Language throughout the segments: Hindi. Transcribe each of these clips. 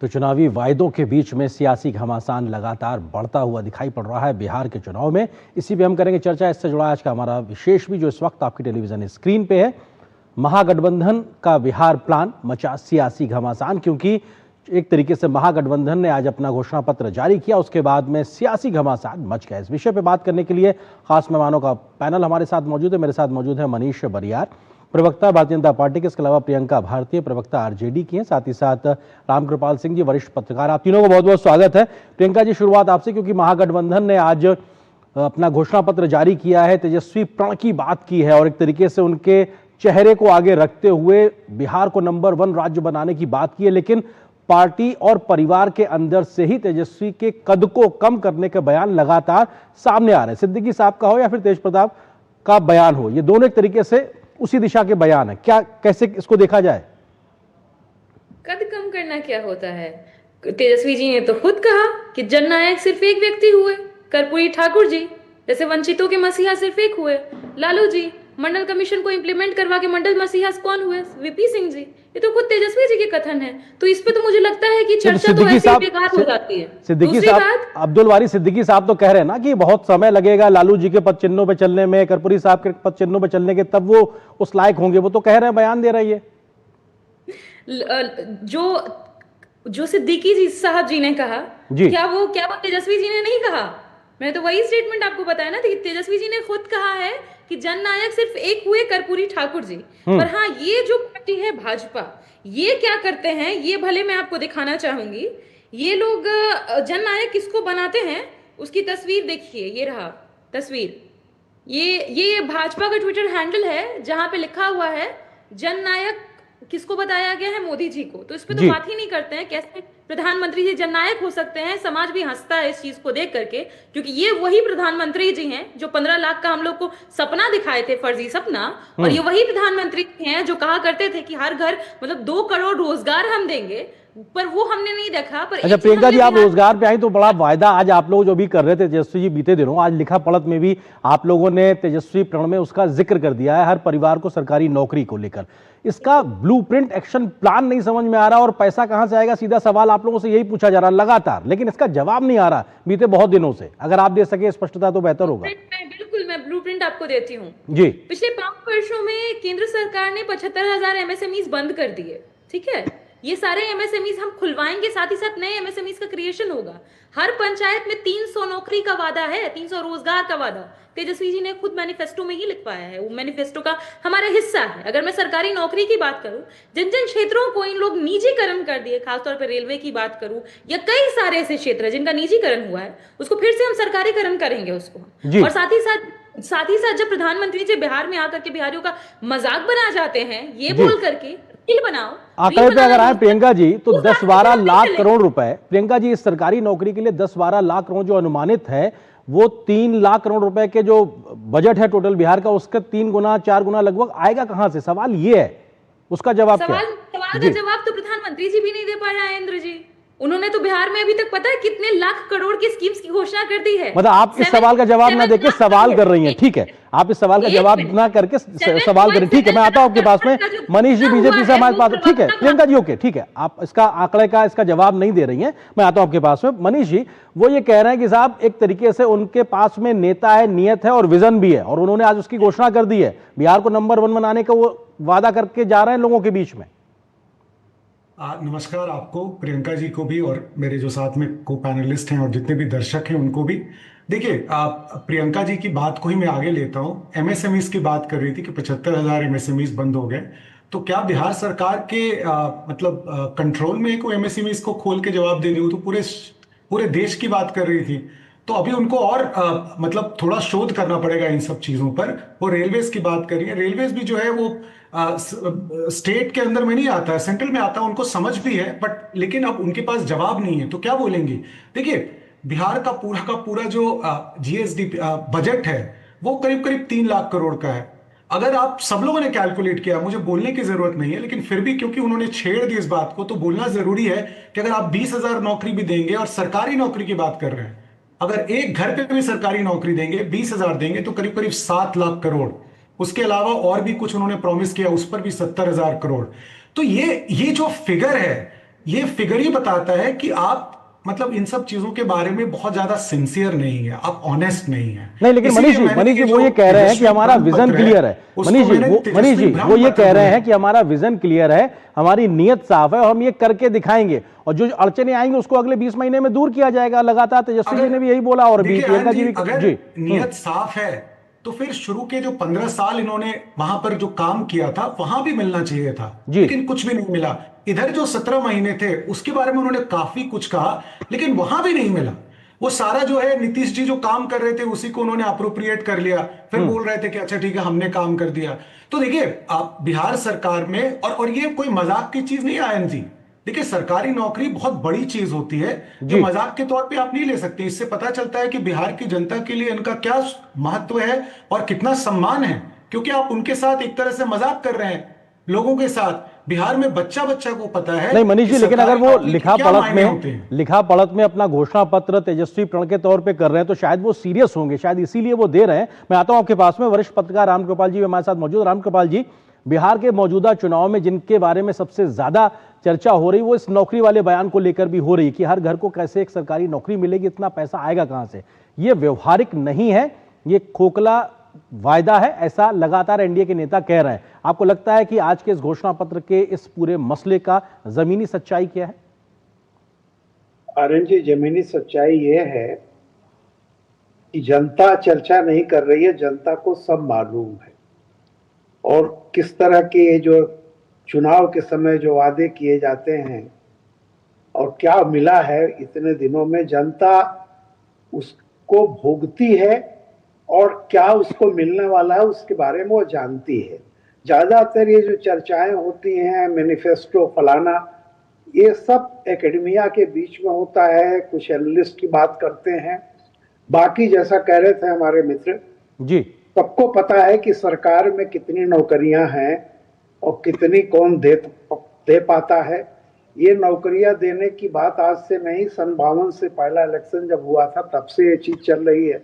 तो चुनावी वायदों के बीच में सियासी घमासान लगातार बढ़ता हुआ दिखाई पड़ रहा है बिहार के चुनाव में। इसी पे हम करेंगे चर्चा। इससे जुड़ा आज का हमारा विशेष भी जो इस वक्त आपकी टेलीविजन स्क्रीन पे है, महागठबंधन का बिहार प्लान मचा सियासी घमासान। क्योंकि एक तरीके से महागठबंधन ने आज अपना घोषणा पत्र जारी किया, उसके बाद में सियासी घमासान मच गया। इस विषय पे बात करने के लिए खास मेहमानों का पैनल हमारे साथ मौजूद है। मेरे साथ मौजूद है मनीष बरियार, प्रवक्ता भारतीय जनता पार्टी के, इसके अलावा प्रियंका भारतीय, प्रवक्ता आरजेडी की हैं, साथ ही साथ रामकृपाल सिंह जी, वरिष्ठ पत्रकार। आप तीनों को बहुत बहुत स्वागत है। प्रियंका जी, शुरुआत आपसे, क्योंकि महागठबंधन ने आज अपना घोषणा पत्र जारी किया है, तेजस्वी प्रण की बात की है और एक तरीके से उनके चेहरे को आगे रखते हुए बिहार को नंबर 1 राज्य बनाने की बात की है। लेकिन पार्टी और परिवार के अंदर से ही तेजस्वी के कद को कम करने के बयान लगातार सामने आ रहे हैं। सिद्दीकी साहब का हो या फिर तेज प्रताप का बयान हो, ये दोनों एक तरीके से उसी दिशा के बयान है। क्या, कैसे इसको देखा जाए? कद कम करना क्या होता है? तेजस्वी जी ने तो खुद कहा कि जननायक सिर्फ एक व्यक्ति हुए, कर्पूरी ठाकुर जी। जैसे वंचितों के मसीहा सिर्फ एक हुए, लालू जी। मंडल कमीशन को इंप्लीमेंट करवा के मंडल मसीहा कौन हुए? वीपी सिंह जी। ये तो खुद तेजस्वी जी के कथन है। तो इस पे तो मुझे लगता है कि चर्चा तो ऐसे ही बेकार हो जाती है। सिद्दीकी साहब, अब्दुल वारी सिद्दीकी साहब तो कह रहे हैं ना कि बहुत समय लगेगा लालू जी के पद चिन्हों पे चलने में, कर्पूरी साहब के पद चिन्हों पे चलने के, तब वो उस लायक होंगे। वो तो कह रहे हैं, बयान दे रही है। जो सिद्दीकी जी साहब जी ने कहा, क्या वो तेजस्वी जी ने नहीं कहा? मैं तो वही स्टेटमेंट आपको बताया ना, तेजस्वी जी ने खुद कहा है कि जननायक सिर्फ एक हुए, कर्पूरी ठाकुर जी। पर हाँ, ये जो पार्टी है भाजपा, ये क्या करते हैं ये भले मैं आपको दिखाना चाहूंगी। ये लोग जननायक किसको बनाते हैं उसकी तस्वीर देखिए। ये रहा तस्वीर। ये भाजपा का ट्विटर हैंडल है जहां पे लिखा हुआ है जननायक किसको बताया गया है? मोदी जी को। तो इस पे तो बात ही नहीं करते हैं। कैसे प्रधानमंत्री जी जननायक हो सकते हैं? समाज भी हंसता है इस चीज को देख करके, क्योंकि ये वही प्रधानमंत्री जी हैं जो 15 लाख का हम लोग को सपना दिखाए थे, फर्जी सपना। और ये वही प्रधानमंत्री हैं जो कहा करते थे कि हर घर मतलब 2 करोड़ रोजगार हम देंगे, पर वो हमने नहीं देखा। पर अच्छा प्रियंका जी, आप रोजगार पे आई तो बड़ा वायदा आज आप लोग जो भी कर रहे थे तेजस्वी जी बीते दिनों, आज लिखा पढ़त में भी आप लोगों ने तेजस्वी प्रण में उसका जिक्र कर दिया है, हर परिवार को सरकारी नौकरी को लेकर। इसका ब्लूप्रिंट एक्शन प्लान नहीं समझ में आ रहा और पैसा कहां से आएगा, सीधा सवाल आप लोगों से यही पूछा जा रहा लगातार, लेकिन इसका जवाब नहीं आ रहा बीते बहुत दिनों से। अगर आप दे सके स्पष्टता तो बेहतर होगा। बिल्कुल, मैं ब्लूप्रिंट आपको देती हूँ जी। पिछले 5 वर्षों में केंद्र सरकार ने 75,000 एमएसएमईज बंद कर दिए। ठीक है, ये सारे एमएसएमईज हम खुलवाएंगे, साथ ही साथ नए एमएसएमईज का क्रिएशन होगा। हर पंचायत में 300 नौकरी का वादा है, 300 रोजगार का वादा। तेजस्वी जी ने खुद मैनिफेस्टो में ही लिखवाया है, वो मैनिफेस्टो का हमारा हिस्सा है। अगर मैं सरकारी नौकरी की बात करूं, जिन जिन क्षेत्रों को इन लोग निजीकरण कर दिए, खासतौर पर रेलवे की बात करूं, या कई सारे ऐसे क्षेत्र जिनका निजीकरण हुआ है, उसको फिर से हम सरकारीकरण करेंगे उसको। और साथ ही साथ जब प्रधानमंत्री जी बिहार में आकर के बिहारियों का मजाक बना जाते हैं, ये बोल करके बनाओ आंकड़े पे अगर आए प्रियंका जी तो 10-12 लाख करोड़ रुपए, प्रियंका जी इस सरकारी नौकरी के लिए 10-12 लाख करोड़ जो अनुमानित है, वो 3 लाख करोड़ रुपए के जो बजट है टोटल बिहार का, उसका 3 गुना 4 गुना लगभग आएगा कहां से? सवाल ये है, उसका जवाब क्या है? सवाल का जवाब तो प्रधानमंत्री जी भी नहीं दे पाए आयेंद्र जी। उन्होंने तो बिहार में अभी तक पता है कितने लाख करोड़ की स्कीम्स की घोषणा कर दी है। मतलब आप इस सवाल का जवाब ना देके सवाल कर रही हैं। ठीक है, आप इस सवाल का जवाब ना करके सवाल करें। ठीक है, मैं आता हूं आपके पास में। मनीष जी बीजेपी से हमारे पास, ठीक है प्रियंका जी, ओके ठीक है, आप इसका आंकड़े का इसका जवाब नहीं दे रही हैं, मैं आता हूं आपके पास में। मनीष जी, वो ये कह रहे हैं कि साहब एक तरीके से उनके पास में नेता है, नियत है और विजन भी है, और उन्होंने आज उसकी घोषणा कर दी है, बिहार को नंबर 1 बनाने का वो वादा करके जा रहे हैं लोगों के बीच में। नमस्कार आपको, प्रियंका जी को भी, और मेरे जो साथ में को पैनलिस्ट हैं और जितने भी दर्शक हैं उनको भी। देखिए, प्रियंका जी की बात को ही मैं आगे लेता हूं। एमएसएमईज की बात कर रही थी कि 75,000 एमएसएमईज बंद हो गए, तो क्या बिहार सरकार के कंट्रोल में कोई एमएसएमईज को खोल के जवाब देने हो? तो पूरे देश की बात कर रही थी। तो अभी उनको और थोड़ा शोध करना पड़ेगा इन सब चीजों पर। वो रेलवेज की बात कर रही है, रेलवेज भी जो है वो स्टेट के अंदर में नहीं आता है, सेंट्रल में आता है, उनको समझ भी है, बट लेकिन अब उनके पास जवाब नहीं है, तो क्या बोलेंगे? देखिए, बिहार का पूरा जो जीएसडी बजट है वो करीब करीब 3 लाख करोड़ का है। अगर आप सब लोगों ने कैलकुलेट किया, मुझे बोलने की जरूरत नहीं है, लेकिन फिर भी क्योंकि उन्होंने छेड़ दी इस बात को, तो बोलना जरूरी है कि अगर आप 20,000 नौकरी भी देंगे, और सरकारी नौकरी की बात कर रहे हैं, अगर एक घर पे भी सरकारी नौकरी देंगे, 20,000 देंगे, तो करीब करीब 7 लाख करोड़। उसके अलावा और भी कुछ उन्होंने प्रॉमिस किया, उस पर भी 70,000 करोड़। तो ये जो फिगर है, ये फिगर ही बताता है कि आप मतलब इन सब चीजों के बारे में बहुत ज्यादा सिंसियर नहीं है, आप ऑनेस्ट नहीं है। नहीं, लेकिन मनीष जी वो ये कह रहे हैं कि हमारा विजन क्लियर है। मनीष जी वो ये कह रहे हैं कि हमारा विजन क्लियर है, हमारी नीयत साफ है और हम ये करके दिखाएंगे, और जो अड़चने आएंगे उसको अगले 20 महीने में दूर किया जाएगा लगातार। तेजस्वी जी ने भी यही बोला और प्रियंका जी भी। अगर नीयत साफ है तो फिर शुरू के जो 15 साल इन्होंने वहां पर जो काम किया था वहां भी मिलना चाहिए था, लेकिन कुछ भी नहीं मिला। इधर जो 17 महीने थे उसके बारे में उन्होंने काफी कुछ कहा, लेकिन वहां भी नहीं मिला। वो सारा जो है नीतीश जी जो काम कर रहे थे उसी को उन्होंने अप्रोप्रिएट कर लिया, फिर बोल रहे थे कि अच्छा ठीक है हमने काम कर दिया। तो देखिए आप बिहार सरकार में, और ये कोई मजाक की चीज नहीं है आयन जी। देखिए सरकारी नौकरी बहुत बड़ी चीज होती है जो मजाक के तौर पे आप नहीं ले सकते। इससे पता चलता है कि बिहार की जनता के लिए इनका क्या महत्व है और कितना सम्मान है, क्योंकि आप उनके साथ एक तरह से मजाक कर रहे हैं लोगों के साथ। बिहार में बच्चा बच्चा को पता है। नहीं मनीष जी, लेकिन अगर वो लिखा पढ़त में अपना घोषणा पत्र तेजस्वी प्रण के तौर पे कर रहे हैं तो शायद वो सीरियस होंगे, शायद इसीलिए वो दे रहे हैं। मैं आता हूं आपके पास में, वरिष्ठ पत्रकार रामकृपाल जी हमारे साथ मौजूद। रामकृपाल जी, बिहार के मौजूदा चुनाव में जिनके बारे में सबसे ज्यादा चर्चा हो रही वो इस नौकरी वाले बयान को लेकर भी हो रही कि हर घर को कैसे एक सरकारी नौकरी मिलेगी, इतना पैसा आएगा कहां से। ये व्यवहारिक नहीं है, ये खोखला वायदा है, ऐसा लगातार एनडीए के नेता कह रहे हैं। आपको लगता है कि आज के इस घोषणा पत्र के इस पूरे मसले का जमीनी सच्चाई क्या है? आर्यन जी, जमीनी सच्चाई ये है कि जनता चर्चा नहीं कर रही है, जनता को सब मालूम है। और किस तरह के जो चुनाव के समय जो वादे किए जाते हैं और क्या मिला है इतने दिनों में, जनता उसको भोगती है और क्या उसको मिलने वाला है उसके बारे में वो जानती है। ज्यादातर ये जो चर्चाएं होती हैं मैनिफेस्टो फलाना, ये सब एकेडमिया के बीच में होता है, कुछ एनालिस्ट की बात करते हैं। बाकी जैसा कह रहे थे हमारे मित्र जी, सबको पता है कि सरकार में कितनी नौकरियां हैं और कितनी कौन दे पाता है। ये नौकरियां देने की बात आज से नहीं, सन 52 से पहला इलेक्शन जब हुआ था तब से ये चीज चल रही है।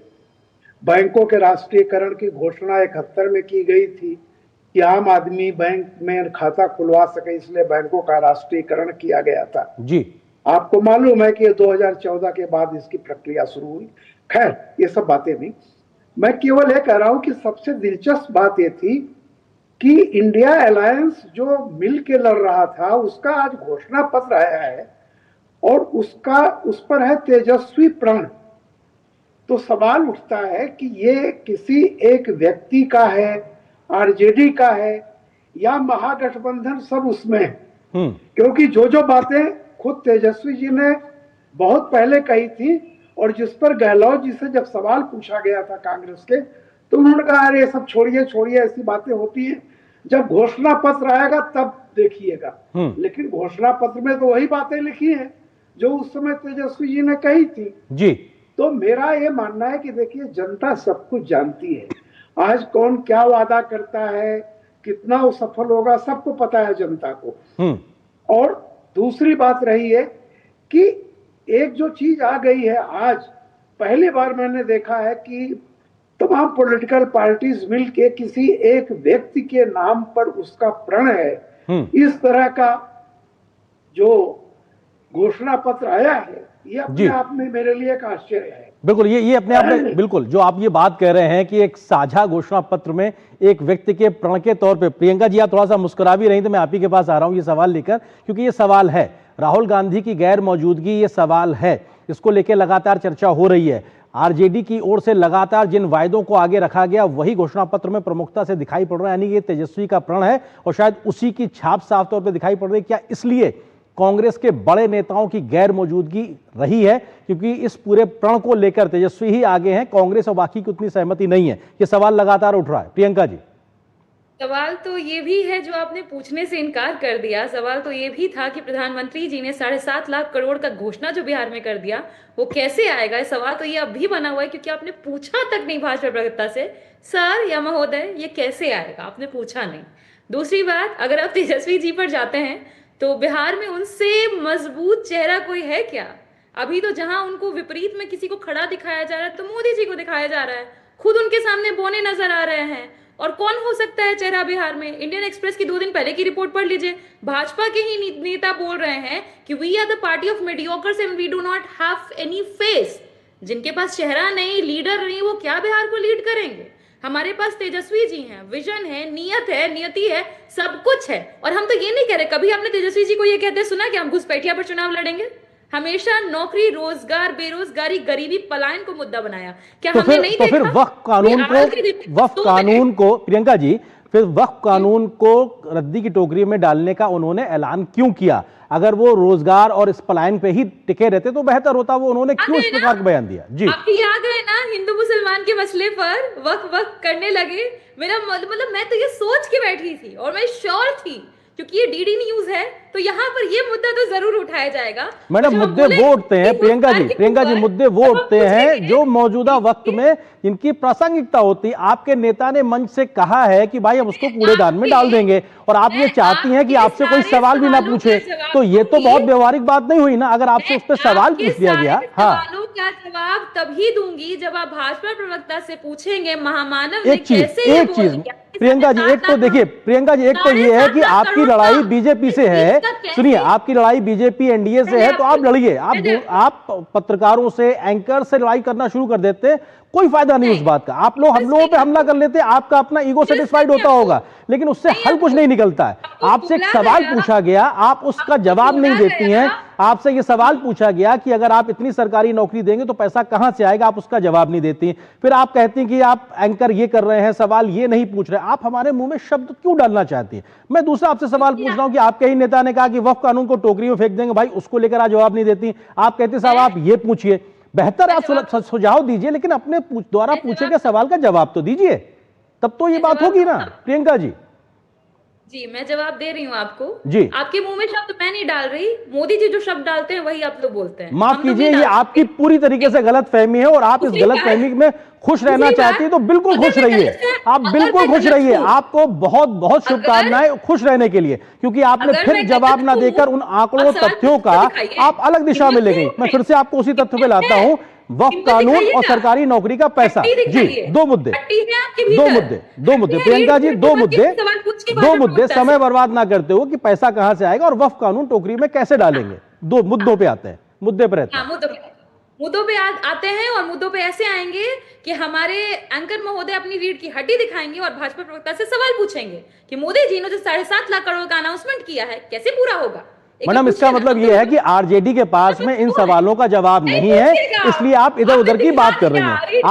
बैंकों के राष्ट्रीयकरण की घोषणा 71 में की गई थी कि आम आदमी बैंक में खाता खुलवा सके, इसलिए बैंकों का राष्ट्रीयकरण किया गया था जी। आपको मालूम है कि 2014 के बाद इसकी प्रक्रिया शुरू हुई। खैर ये सब बातें नहीं, मैं केवल ये कह रहा हूं कि सबसे दिलचस्प बात ये थी कि इंडिया अलायंस जो मिल के लड़ रहा था उसका आज घोषणा पत्र आया है और उस पर है तेजस्वी प्रण। तो सवाल उठता है कि ये किसी एक व्यक्ति का है, आरजेडी का है या महागठबंधन सब उसमें है। क्योंकि जो बातें खुद तेजस्वी जी ने बहुत पहले कही थी और जिस पर गहलोत जी से जब सवाल पूछा गया था कांग्रेस के, तो उन्होंने कहा अरे सब छोड़िए ऐसी बातें होती हैं, जब घोषणा पत्र आएगा तब देखिएगा। लेकिन घोषणा पत्र में तो वही बातें लिखी हैं जो उस समय तेजस्वी जी ने कही थी जी। तो मेरा ये मानना है कि देखिए जनता सब कुछ जानती है, आज कौन क्या वादा करता है, कितना वो सफल होगा, सबको पता है जनता को। और दूसरी बात रही है कि एक जो चीज आ गई है, आज पहली बार मैंने देखा है कि तमाम पॉलिटिकल पार्टीज मिलके किसी एक व्यक्ति के नाम पर उसका प्रण है। इस तरह का जो घोषणा पत्र आया है ये अपने आप में मेरे लिए एक आश्चर्य है। बिल्कुल, ये अपने आप में बिल्कुल जो आप ये बात कह रहे हैं कि एक साझा घोषणा पत्र में एक व्यक्ति के प्रण के तौर पे, प्रियंका जी आप थोड़ा सा मुस्कुरा भी रही, तो मैं आप ही के पास आ रहा हूं ये सवाल लेकर, क्योंकि ये सवाल है राहुल गांधी की गैर मौजूदगी, ये सवाल है, इसको लेकर लगातार चर्चा हो रही है। आरजेडी की ओर से लगातार जिन वायदों को आगे रखा गया वही घोषणा पत्र में प्रमुखता से दिखाई पड़ रहा है, यानी कि तेजस्वी का प्रण है और शायद उसी की छाप साफ तौर पर दिखाई पड़ रही है। क्या इसलिए कांग्रेस के बड़े नेताओं की गैर मौजूदगी रही है क्योंकि इस पूरे प्रण को लेकर तेजस्वी ही आगे हैं, कांग्रेस और बाकी की उतनी सहमति नहीं है? ये सवाल लगातार उठ रहा है। प्रियंका जी, सवाल तो ये भी है जो आपने पूछने से इनकार कर दिया। सवाल तो ये भी था कि प्रधानमंत्री जी ने 7.5 लाख करोड़ का घोषणा जो बिहार में कर दिया वो कैसे आएगा। सवाल तो ये अब भी बना हुआ है क्योंकि आपने पूछा तक नहीं भाजपा प्रवक्ता से, सर या महोदय ये कैसे आएगा, आपने पूछा नहीं। दूसरी बात, अगर आप तेजस्वी जी पर जाते हैं तो बिहार में उनसे मजबूत चेहरा कोई है क्या? अभी तो जहां उनको विपरीत में किसी को खड़ा दिखाया जा रहा है तो मोदी जी को दिखाया जा रहा है, खुद उनके सामने बौने नजर आ रहे हैं। और कौन हो सकता है चेहरा बिहार में? इंडियन एक्सप्रेस की 2 दिन पहले की रिपोर्ट पढ़ लीजिए। भाजपा के ही नेता बोल रहे हैं कि we are the party of mediocres and we do not have any face. जिनके पास चेहरा नहीं, लीडर नहीं, वो क्या बिहार को लीड करेंगे? हमारे पास तेजस्वी जी हैं, विजन है, नियत है, नियति है, सब कुछ है। और हम तो ये नहीं कह रहे, कभी आपने तेजस्वी जी को ये कहते सुना कि हम घुसपैठिया पर चुनाव लड़ेंगे? हमेशा नौकरी, रोजगार, बेरोजगारी, गरीबी, पलायन को मुद्दा बनाया। क्या हमने नहीं देखा? फिर वक्फ कानून को प्रियंका जी, फिर वक्फ कानून को रद्दी की टोकरी में डालने का उन्होंने ऐलान क्यों किया? अगर वो रोजगार और इस पलायन पे ही टिके रहते तो बेहतर होता। वो उन्होंने क्यों इस प्रकार का बयान दिया? जी, आपकी याद है ना, हिंदू मुसलमान के मसले पर वक्फ करने लगे। मेरा मतलब मैं तो ये सोच के बैठी थी और मैं श्योर थी, क्योंकि ये डीडी न्यूज है, तो यहाँ पर ये मुद्दा तो जरूर उठाया जाएगा। मैडम, मुद्दे वो उठते हैं प्रियंका जी, मुद्दे वो उठते हैं जो मौजूदा वक्त में इनकी प्रासंगिकता होती है। आपके नेता ने मंच से कहा है कि भाई हम उसको कूड़ेदान में डाल देंगे, और आप ये चाहती हैं कि आपसे कोई सवाल भी ना पूछे, तो ये तो बहुत व्यवहारिक बात नहीं हुई ना, अगर आपसे उस पर सवाल पूछ लिया गया। हाँ, सवालों का जवाब तभी दूंगी जब आप भाजपा प्रवक्ता से पूछेंगे महामानव एक चीज प्रियंका जी, एक तो देखिए प्रियंका जी, एक तो ये है कि आपकी लड़ाई बीजेपी से है। सुनिए, आपकी लड़ाई बीजेपी एनडीए से है, तो आप लड़िए। आप पत्रकारों से, एंकर से लड़ाई करना शुरू कर देते हैं, कोई फायदा नहीं उस बात का। आप लोग हम लोगों पे हमला कर लेते हैं, आपका अपना ईगो सेटिस्फाइड होता होगा, लेकिन उससे हल कुछ नहीं निकलता है। आपसे एक सवाल पूछा गया, आप उसका जवाब नहीं देती हैं। आपसे ये सवाल पूछा गया कि अगर आप इतनी सरकारी नौकरी देंगे तो पैसा कहां से आएगा, आप उसका जवाब नहीं देती। फिर आप कहती हैं कि आप एंकर ये कर रहे हैं, सवाल ये नहीं पूछ रहे। आप हमारे मुंह में शब्द क्यों डालना चाहती हैं? मैं दूसरा आपसे सवाल पूछ रहा हूं कि आपके ही नेता ने कहा कि वक्फ कानून को टोकरी में फेंक देंगे, भाई उसको लेकर आप जवाब नहीं देती। आप कहते साहब आप ये पूछिए, बेहतर आप सुझाव दीजिए, लेकिन अपने द्वारा पूछे गए सवाल का जवाब तो दीजिए, तब तो ये बात होगी ना प्रियंका जी। जी, मैं जवाब दे रही हूँ आपको। जी, आपके मुंह में शब्द मैं नहीं डाल रही, मोदी जी जो शब्द डालते हैं वही आप लोग बोलते हैं। माफ कीजिए, ये आपकी पूरी तरीके से गलत फहमी है, और आप इस गलत फहमी में खुश रहना चाहती है तो बिल्कुल खुश रहिए। आप बिल्कुल खुश रहिए, आपको बहुत बहुत शुभकामनाएं खुश रहने के लिए, क्योंकि आपने फिर जवाब ना देकर उन आंकड़ों, तथ्यों का आप अलग दिशा में ले गई। मैं फिर से आपको उसी तथ्य पे लाता हूं, वक्फ कानून और सरकारी नौकरी का पैसा। जी, दो मुद्दे प्रियंका जी, दो मुद्दे समय बर्बाद ना करते हो कि पैसा कहां से आएगा और वक्फ कानून टोकरी में कैसे डालेंगे। दो मुद्दों पे आते हैं, मुद्दे पर रहते हैं। मुद्दों पे आते हैं, और मुद्दों पे ऐसे आएंगे कि हमारे एंकर महोदय अपनी रीढ़ की हड्डी दिखाएंगे और भाजपा प्रवक्ता से सवाल पूछेंगे कि मोदी जी ने जो 7.5 लाख करोड़ का अनाउंसमेंट किया है कैसे पूरा होगा। मैडम, इसका मतलब यह है कि आरजेडी के पास में इन सवालों का जवाब नहीं है, इसलिए आप इधर उधर की बात कर रही हैं।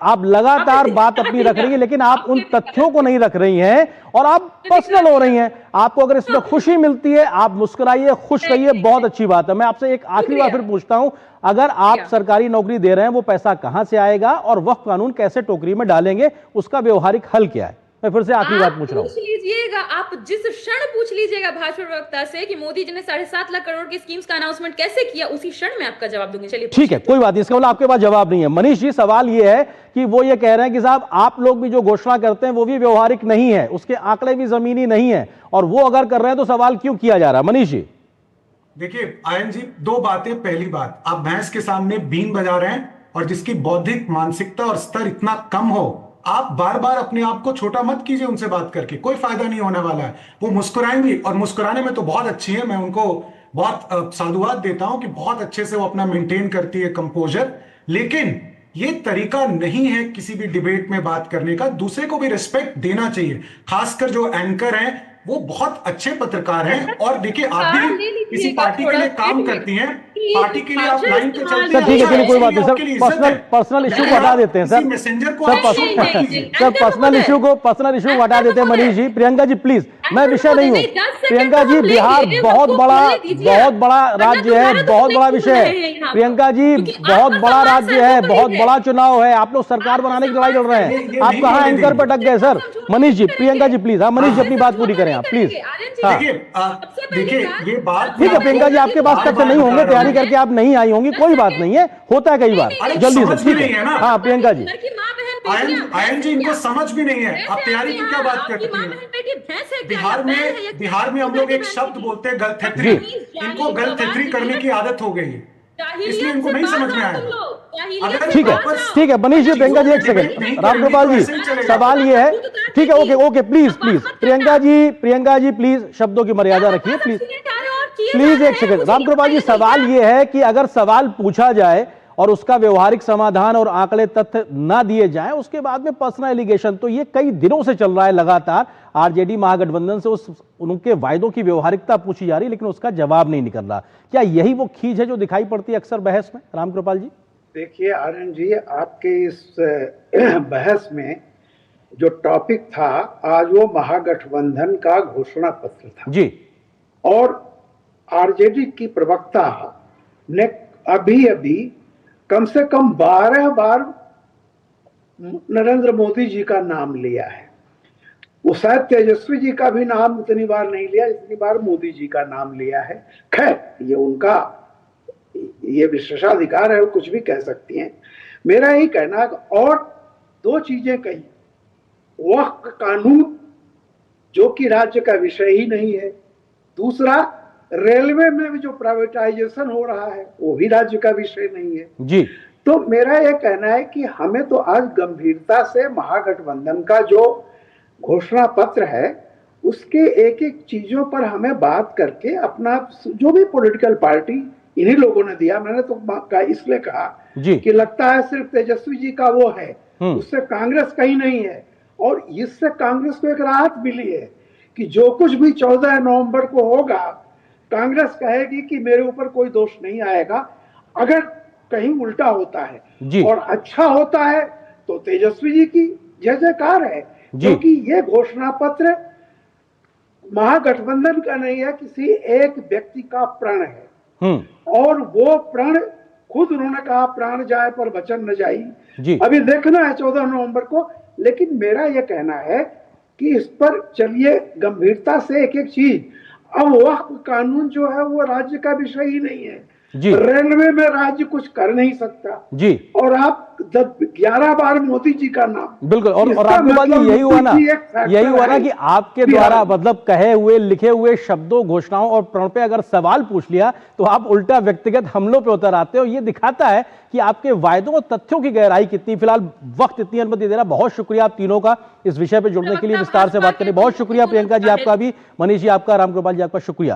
आप लगातार बात अपनी रख रही है, लेकिन आप उन तथ्यों को नहीं रख रही हैं और आप पर्सनल हो रही हैं। आपको अगर इसमें खुशी मिलती है, आप मुस्कुराइए, खुश रहिए, बहुत अच्छी बात है। मैं आपसे एक आखिरी बार फिर पूछता हूं, अगर आप सरकारी नौकरी दे रहे हैं, वो पैसा कहां से आएगा और वक्फ कानून कैसे टोकरी में डालेंगे, उसका व्यवहारिक हल क्या है? मैं फिर से आखिरी बात पूछ रहा हूं। पूछ लीजिएगा, आप जिस क्षण पूछ लीजिएगा भाजपा प्रवक्ता से कि मोदी जी ने 7.5 लाख करोड़ की स्कीम्स का अनाउंसमेंट कैसे किया, उसी क्षण में आपका जवाब दूंगी। चलिए ठीक है, कोई बात नहीं, इसका मतलब आपके पास जवाब नहीं है। मनीष जी, सवाल ये है कि वो ये कह रहे हैं कि साहब आप लोग भी जो घोषणा करते हैं वो भी व्यवहारिक नहीं है, उसके आंकड़े भी जमीनी नहीं है, और वो अगर कर रहे हैं तो सवाल क्यों किया जा रहा है? मनीष जी देखिए आयन जी, दो बातें। पहली बात, आप भैंस के सामने बीन बजा रहे हैं, और जिसकी बौद्धिक मानसिकता और स्तर इतना कम हो, आप बार बार अपने आप को छोटा मत कीजिए उनसे बात करके, कोई फायदा नहीं होने वाला है। वो मुस्कुराएंगी, और मुस्कुराने में तो बहुत अच्छी है, मैं उनको बहुत साधुवाद देता हूं कि बहुत अच्छे से वो अपना मेंटेन करती है कंपोजर, लेकिन ये तरीका नहीं है किसी भी डिबेट में बात करने का। दूसरे को भी रिस्पेक्ट देना चाहिए, खासकर जो एंकर हैं वो बहुत अच्छे पत्रकार हैं। और देखिए, आप भी किसी पार्टी के लिए काम करती हैं, पार्टी के लिए आप लाइन पे चलते हैं। सर ठीक है, चलिए कोई बात नहीं सर, पर्सनल इश्यू को हटा देते हैं सर, मैसेंजर को पर्सनल इश्यू को हटा देते हैं। मनीष जी, प्रियंका जी प्लीज, मैं विषय नहीं हूँ। प्रियंका जी, बिहार बहुत बड़ा राज्य है, बहुत बड़ा विषय है। प्रियंका जी, बहुत बड़ा राज्य है, बहुत बड़ा चुनाव है, आप लोग सरकार बनाने की लड़ाई लड़ रहे हैं, आप कहाँ एंकर पर अटक गए सर? मनीष जी, प्रियंका जी प्लीज, हाँ मनीष जी अपनी बात पूरी करें आप प्लीज। देखिए ये बात ठीक है प्रियंका जी, आपके पास तथ्य नहीं होंगे, तैयारी करके आप नहीं आई होंगी, कोई बात नहीं है, होता है कई बार। जल्दी से, ठीक है। हाँ प्रियंका जी, आयन जी, इनको समझ भी नहीं है, आप तैयारी की क्या बात करती हैं? बिहार में हम लोग एक शब्द बोलते हैं गलथेथरी, इनको गलथेथरी करने की आदत हो गई है। इसलिए इनको नहीं समझ में आएगा। ठीक है मनीष जी, प्रियंका जी एक सेकंड, रामगोपाल जी सवाल ये है, ठीक है okay please Priyanka ji please शब्दों की मर्यादा रखिए प्लीज एक सेकंड। रामगोपाल जी सवाल ये है कि अगर सवाल पूछा जाए और उसका व्यवहारिक समाधान और आंकड़े तथ्य ना दिए जाएं, उसके बाद में पर्सनल एलिगेशन, तो ये कई दिनों से चल रहा है लगातार। आरजेडी महागठबंधन से उनके वायदों की व्यवहारिकता पूछी जा रही है, लेकिन उसका जवाब नहीं निकल रहा। क्या यही वो खींच है जो दिखाई पड़ती है अक्सर बहस में? रामकृपाल जी देखिए आर्यन जी, आपके इस बहस में जो टॉपिक था आज, वो महागठबंधन का घोषणा पत्र था जी, और आरजेडी की प्रवक्ता ने अभी कम से कम 12 बार नरेंद्र मोदी जी का नाम लिया है। वो शायद तेजस्वी जी का भी नाम इतनी बार नहीं लिया जितनी बार मोदी जी का नाम लिया है। खैर, ये उनका ये विशेषाधिकार है, वो कुछ भी कह सकती हैं। मेरा यही कहना है, और दो चीजें कही, वक्फ कानून जो कि राज्य का विषय ही नहीं है, दूसरा रेलवे में भी जो प्राइवेटाइजेशन हो रहा है वो भी राज्य का विषय नहीं है जी। तो मेरा यह कहना है कि हमें तो आज गंभीरता से महागठबंधन का जो घोषणा पत्र है उसके एक एक चीजों पर हमें बात करके अपना, जो भी पॉलिटिकल पार्टी इन्हीं लोगों ने दिया, मैंने तो इसलिए कहा कि लगता है सिर्फ तेजस्वी जी का वो है, उससे कांग्रेस कहीं नहीं है। और इससे कांग्रेस को एक राहत मिली है कि जो कुछ भी 14 नवंबर को होगा, कांग्रेस कहेगी कि मेरे ऊपर कोई दोष नहीं आएगा। अगर कहीं उल्टा होता है और अच्छा होता है तो तेजस्वी जी की जय जयकार है, क्योंकि ये घोषणा पत्र महागठबंधन का नहीं है, किसी एक व्यक्ति का प्रण है और वो प्रण खुद उन्होंने कहा, प्राण जाए पर वचन न जाई। अभी देखना है 14 नवंबर को, लेकिन मेरा यह कहना है कि इस पर चलिए गंभीरता से एक एक चीज। अब वक्फ कानून जो है वो राज्य का विषय ही नहीं है, रेलवे में राज्य कुछ कर नहीं सकता जी, और आप 11 बार मोदी जी का नाम, बिल्कुल। और आपके बाद यही हुआ ना कि आपके द्वारा मतलब कहे हुए लिखे हुए शब्दों, घोषणाओं और प्रण पे अगर सवाल पूछ लिया तो आप उल्टा व्यक्तिगत हमलों पे उतर आते हो। ये दिखाता है कि आपके वायदों और तथ्यों की गहराई कितनी। फिलहाल वक्त इतनी अनुमति दे रहा, बहुत शुक्रिया आप तीनों का इस विषय पे जुड़ने के लिए, विस्तार से बात करने। बहुत शुक्रिया प्रियंका जी आपका भी, मनीष जी आपका, रामकृपाल जी आपका, शुक्रिया।